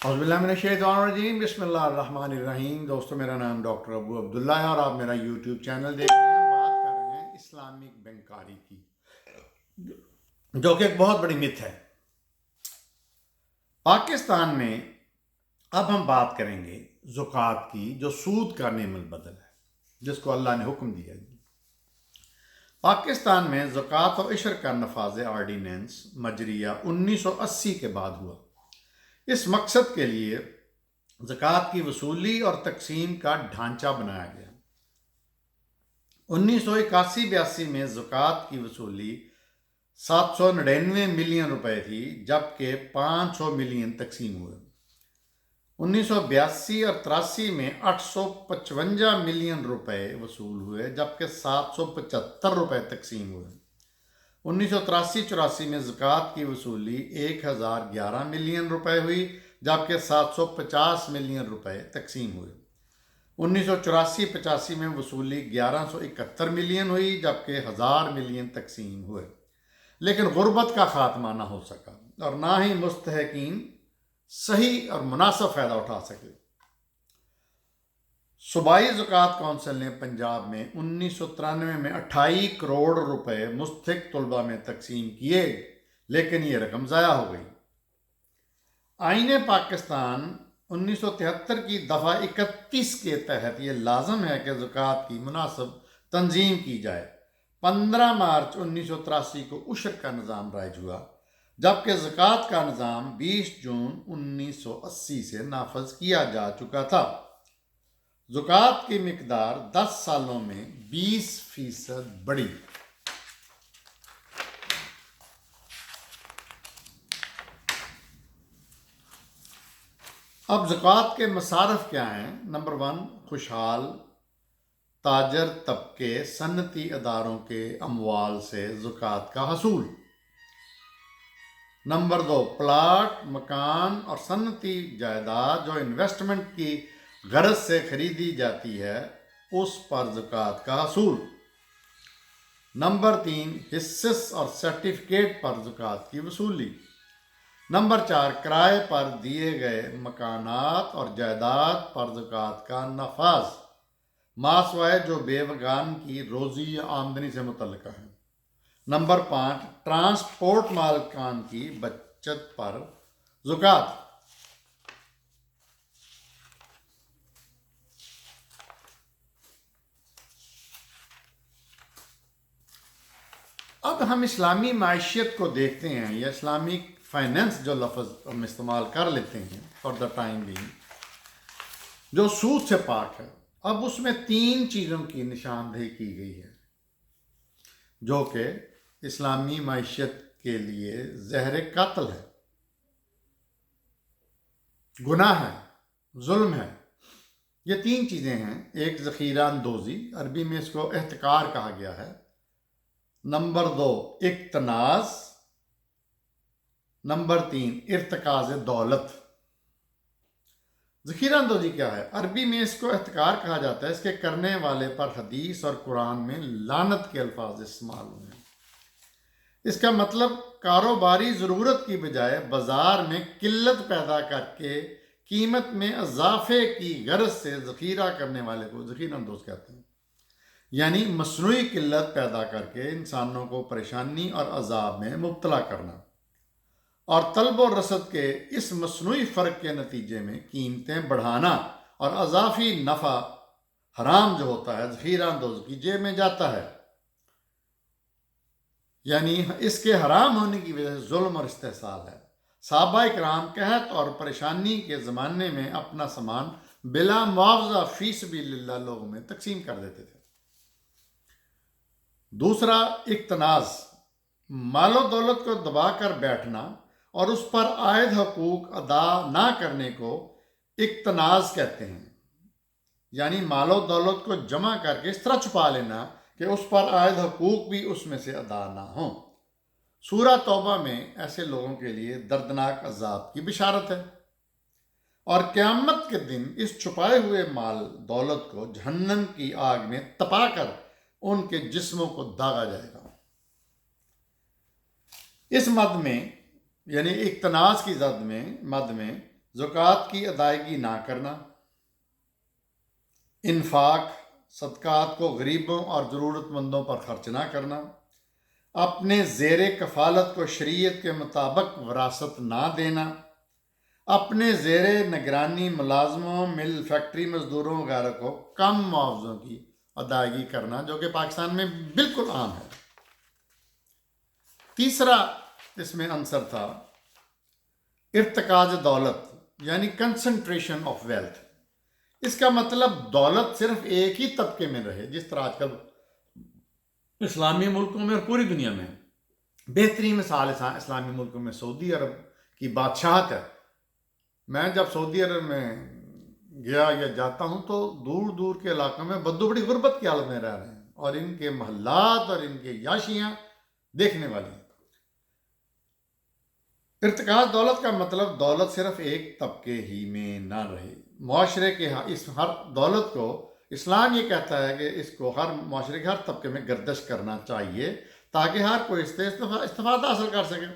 اعوذ باللہ من الشیطان الرجیم بسم اللہ الرحمن الرحیم۔ دوستو، میرا نام ڈاکٹر ابو عبداللہ ہے اور آپ میرا یوٹیوب چینل دیکھ رہے ہیں۔ بات کر رہے ہیں اسلامک بینکاری کی، جو کہ ایک بہت بڑی مت ہے پاکستان میں۔ اب ہم بات کریں گے زکوٰۃ کی، جو سود کا نعم البدل ہے، جس کو اللہ نے حکم دیا۔ پاکستان میں زکوٰۃ و عشر کا نفاذ آرڈیننس مجریہ 1980 کے بعد ہوا۔ اس مقصد کے لیے زکوٰۃ کی وصولی اور تقسیم کا ڈھانچہ بنایا گیا۔ 1981-82 میں زکوٰۃ کی وصولی 799 ملین روپے تھی، جبکہ 500 ملین تقسیم ہوئے۔ 1982 اور 83 میں 855 ملین روپے وصول ہوئے، جبکہ 775 روپے تقسیم ہوئے۔ 1983-84 میں زکوٰۃ کی وصولی 1011 ملین روپے ہوئی، جبکہ 750 ملین روپے تقسیم ہوئے۔ 1984-85 میں وصولی 1171 ملین ہوئی، جبکہ 1000 ملین تقسیم ہوئے۔ لیکن غربت کا خاتمہ نہ ہو سکا اور نہ ہی مستحقین صحیح اور مناسب فائدہ اٹھا سکے۔ صوبائی زکوٰۃ کونسل نے پنجاب میں 1993 میں 28 کروڑ روپے مستحق طلباء میں تقسیم کیے، لیکن یہ رقم ضائع ہو گئی۔ آئین پاکستان 1973 کی دفعہ 31 کے تحت یہ لازم ہے کہ زکوٰۃ کی مناسب تنظیم کی جائے۔ 15 مارچ 1983 کو عشر کا نظام رائج ہوا، جبکہ زکوٰۃ کا نظام 20 جون 1980 سے نافذ کیا جا چکا تھا۔ زکوٰۃ کی مقدار 10 سالوں میں 20% بڑھی۔ اب زکوٰۃ کے مصارف کیا ہیں؟ نمبر 1، خوشحال تاجر طبقے صنعتی اداروں کے اموال سے زکوٰۃ کا حصول۔ نمبر 2، پلاٹ، مکان اور صنعتی جائیداد جو انویسٹمنٹ کی غرض سے خریدی جاتی ہے، اس پر زکوٰۃ کا حصول۔ نمبر 3، حصص اور سرٹیفکیٹ پر زکوٰۃ کی وصولی۔ نمبر 4، کرائے پر دیے گئے مکانات اور جائیداد پر زکوٰۃ کا نفاذ، ما سوائے جو بیوگان کی روزی یا آمدنی سے متعلقہ ہے۔ نمبر 5، ٹرانسپورٹ مالکان کی بچت پر زکوٰۃ۔ اب ہم اسلامی معیشت کو دیکھتے ہیں، یا اسلامک فائنینس جو لفظ ہم استعمال کر لیتے ہیں فار دا ٹائم بینگ، جو سود سے پاک ہے۔ اب اس میں 3 چیزوں کی نشاندہی کی گئی ہے، جو کہ اسلامی معیشت کے لیے زہر قاتل ہے، گناہ ہے، ظلم ہے۔ یہ 3 چیزیں ہیں۔ ایک، ذخیرہ اندوزی، عربی میں اس کو احتکار کہا گیا ہے۔ نمبر 2، اقتناص۔ نمبر 3، ارتکاز دولت۔ ذخیرہ اندوزی کیا ہے؟ عربی میں اس کو احتکار کہا جاتا ہے۔ اس کے کرنے والے پر حدیث اور قرآن میں لعنت کے الفاظ استعمال ہوئے ہیں۔ اس کا مطلب کاروباری ضرورت کی بجائے بازار میں قلت پیدا کر کے قیمت میں اضافے کی غرض سے ذخیرہ کرنے والے کو ذخیرہ اندوز کہتے ہیں، یعنی مصنوعی قلت پیدا کر کے انسانوں کو پریشانی اور عذاب میں مبتلا کرنا، اور طلب و رسد کے اس مصنوعی فرق کے نتیجے میں قیمتیں بڑھانا، اور اضافی نفع حرام جو ہوتا ہے ذخیرہ اندوز کی جیب میں جاتا ہے۔ یعنی اس کے حرام ہونے کی وجہ سے ظلم اور استحصال ہے۔ صحابہ کرام قحط اور پریشانی کے زمانے میں اپنا سامان بلا معاوضہ فی سبیل اللہ لوگوں میں تقسیم کر دیتے تھے۔ دوسرا، اقتناص، مال و دولت کو دبا کر بیٹھنا اور اس پر عائد حقوق ادا نہ کرنے کو اقتناص کہتے ہیں، یعنی مال و دولت کو جمع کر کے اس طرح چھپا لینا کہ اس پر عائد حقوق بھی اس میں سے ادا نہ ہوں۔ سورہ توبہ میں ایسے لوگوں کے لیے دردناک عذاب کی بشارت ہے، اور قیامت کے دن اس چھپائے ہوئے مال دولت کو جہنم کی آگ میں تپا کر ان کے جسموں کو داغا جائے گا۔ اس مد میں، یعنی اقتناص کی مد میں زکوٰۃ کی ادائیگی نہ کرنا، انفاق صدقات کو غریبوں اور ضرورت مندوں پر خرچ نہ کرنا، اپنے زیر کفالت کو شریعت کے مطابق وراثت نہ دینا، اپنے زیر نگرانی ملازموں، مل فیکٹری مزدوروں وغیرہ کو کم معاوضوں کی ادائیگی کرنا، جو کہ پاکستان میں بالکل عام ہے۔ تیسرا اس میں عنصر تھا ارتکاز دولت، یعنی کنسنٹریشن آف ویلتھ۔ اس کا مطلب دولت صرف ایک ہی طبقے میں رہے، جس طرح آج کل اسلامی ملکوں میں اور پوری دنیا میں بہترین مثال اسلامی ملکوں میں سعودی عرب کی بادشاہت ہے۔ میں جب سعودی عرب میں گیا یا جاتا ہوں تو دور دور کے علاقوں میں بدو بڑی غربت کی حالت میں رہ رہے ہیں، اور ان کے محلات اور ان کے یاشیاں دیکھنے والی ہیں۔ ارتکاز دولت کا مطلب دولت صرف ایک طبقے ہی میں نہ رہے، معاشرے کے اس ہر دولت کو اسلام یہ کہتا ہے کہ اس کو ہر معاشرے کے ہر طبقے میں گردش کرنا چاہیے تاکہ ہر کوئی اس سے استفادہ حاصل کر سکے۔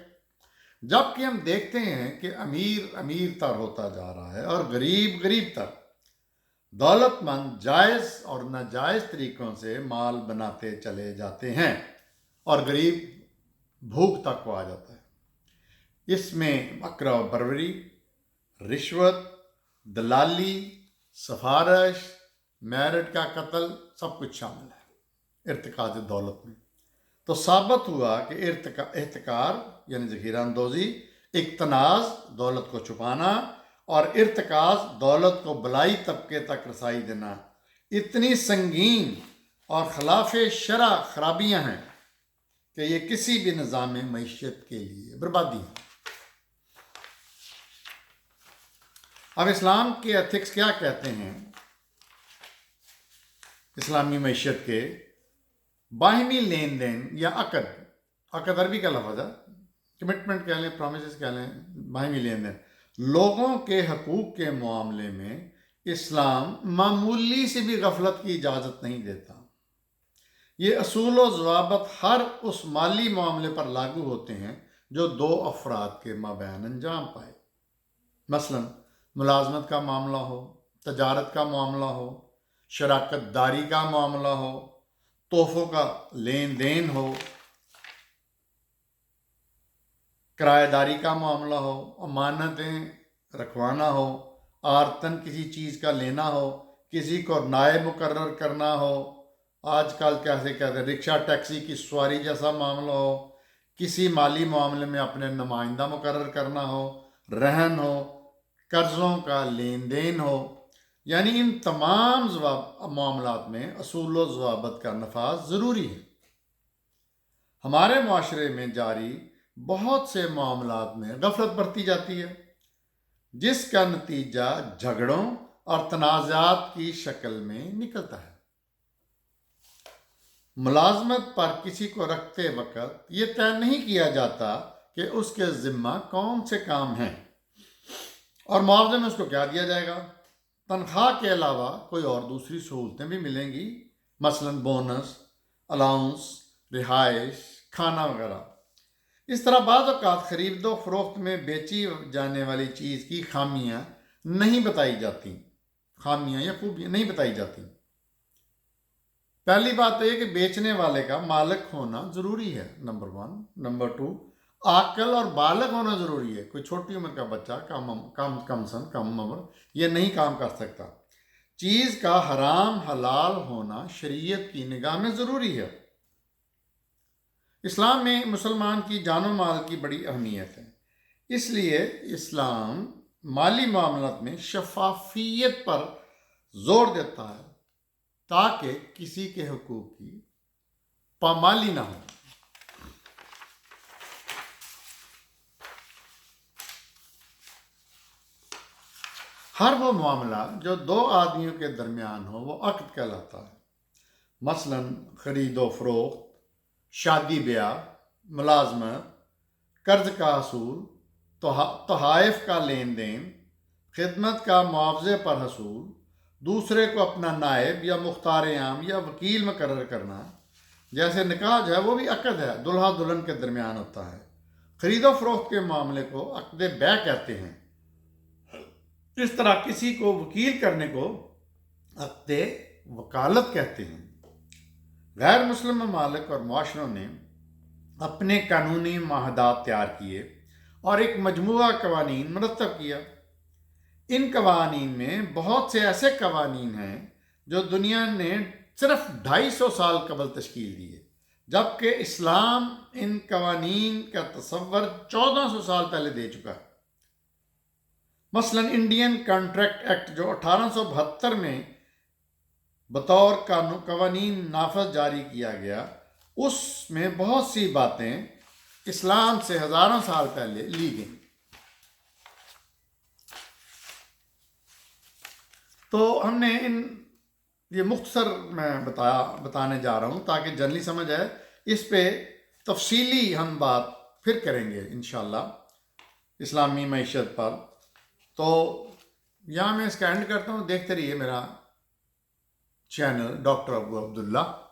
جبکہ ہم دیکھتے ہیں کہ امیر امیر تر ہوتا جا رہا ہے اور غریب غریب تر، دولت مند جائز اور ناجائز طریقوں سے مال بناتے چلے جاتے ہیں اور غریب بھوک تک کو آ جاتا ہے۔ اس میں اکرا و بروری، رشوت، دلالی، سفارش، میرٹ کا قتل سب کچھ شامل ہے ارتکاز دولت میں۔ تو ثابت ہوا کہ احتکار یعنی ذخیرہ اندوزی، اقتناز دولت کو چھپانا، اور ارتکاز دولت کو بلائی طبقے تک رسائی دینا اتنی سنگین اور خلاف شرع خرابیاں ہیں کہ یہ کسی بھی نظام معیشت کے لیے بربادی ہے۔ اب اسلام کے ایتھکس کیا کہتے ہیں؟ اسلامی معیشت کے باہمی لین دین یا عقد عربی کا لفظ ہے، کمٹمنٹ کہہ لیں، پرومسز کہہ لیں، باہمی لین دین، لوگوں کے حقوق کے معاملے میں اسلام معمولی سے بھی غفلت کی اجازت نہیں دیتا۔ یہ اصول و ضوابط ہر اس مالی معاملے پر لاگو ہوتے ہیں جو دو افراد کے مابین انجام پائے، مثلا ملازمت کا معاملہ ہو، تجارت کا معاملہ ہو، شراکت داری کا معاملہ ہو، تحفوں کا لین دین ہو، کرایہ داری کا معاملہ ہو، امانتیں رکھوانا ہو، آرتن کسی چیز کا لینا ہو، کسی کو نائب مقرر کرنا ہو، آج کل کیسے کہتے ہیں رکشہ ٹیکسی کی سواری جیسا معاملہ ہو، کسی مالی معاملے میں اپنے نمائندہ مقرر کرنا ہو، رہن ہو، قرضوں کا لین دین ہو، یعنی ان تمام معاملات میں اصول و ضوابط کا نفاذ ضروری ہے۔ ہمارے معاشرے میں جاری بہت سے معاملات میں غفلت برتی جاتی ہے، جس کا نتیجہ جھگڑوں اور تنازعات کی شکل میں نکلتا ہے۔ ملازمت پر کسی کو رکھتے وقت یہ طے نہیں کیا جاتا کہ اس کے ذمہ کون سے کام ہیں اور معاوضے میں اس کو کیا دیا جائے گا۔ تنخواہ کے علاوہ کوئی اور دوسری سہولتیں بھی ملیں گی، مثلا بونس، الاؤنس، رہائش، کھانا وغیرہ۔ اس طرح بعض اوقات خرید و فروخت میں بیچی جانے والی چیز کی خامیاں نہیں بتائی جاتی، خامیاں یا خوبیاں نہیں بتائی جاتی۔ پہلی بات تو یہ کہ بیچنے والے کا مالک ہونا ضروری ہے، نمبر 1۔ نمبر 2، عاقل اور بالغ ہونا ضروری ہے۔ کوئی چھوٹی عمر کا بچہ کم عمر یہ نہیں کام کر سکتا۔ چیز کا حرام حلال ہونا شریعت کی نگاہ میں ضروری ہے۔ اسلام میں مسلمان کی جان و مال کی بڑی اہمیت ہے، اس لیے اسلام مالی معاملات میں شفافیت پر زور دیتا ہے تاکہ کسی کے حقوق کی پامالی نہ ہو۔ ہر وہ معاملہ جو دو آدمیوں کے درمیان ہو وہ عقد کہلاتا ہے، مثلا خرید و فروخت، شادی بیاہ، ملازمت، قرض کا حصول، تحائف کا لین دین، خدمت کا معاوضے پر حصول، دوسرے کو اپنا نائب یا مختار عام یا وکیل مقرر کرنا، جیسے نکاح جو ہے وہ بھی عقد ہے، دلہا دلہن کے درمیان ہوتا ہے۔ خرید و فروخت کے معاملے کو عقد بیع کہتے ہیں، اس طرح کسی کو وکیل کرنے کو عقد وکالت کہتے ہیں۔ غیر مسلم ممالک اور معاشروں نے اپنے قانونی معاہدات تیار کیے اور ایک مجموعہ قوانین مرتب کیا۔ ان قوانین میں بہت سے ایسے قوانین ہیں جو دنیا نے صرف 250 سال قبل تشکیل دی ہے، جبکہ اسلام ان قوانین کا تصور 1400 سال پہلے دے چکا ہے۔ مثلاً انڈین کانٹریکٹ ایکٹ جو 1872 میں بطور قوانین نافذ جاری کیا گیا، اس میں بہت سی باتیں اسلام سے ہزاروں سال پہلے لی گئیں۔ تو ہم نے یہ مختصر میں بتانے جا رہا ہوں تاکہ جنرلی سمجھ آئے، اس پہ تفصیلی ہم بات پھر کریں گے انشاءاللہ اسلامی معیشت پر۔ تو یہاں میں اس کا اینڈ کرتا ہوں، دیکھتے رہیے میرا چینل ڈاکٹر ابو عبداللہ۔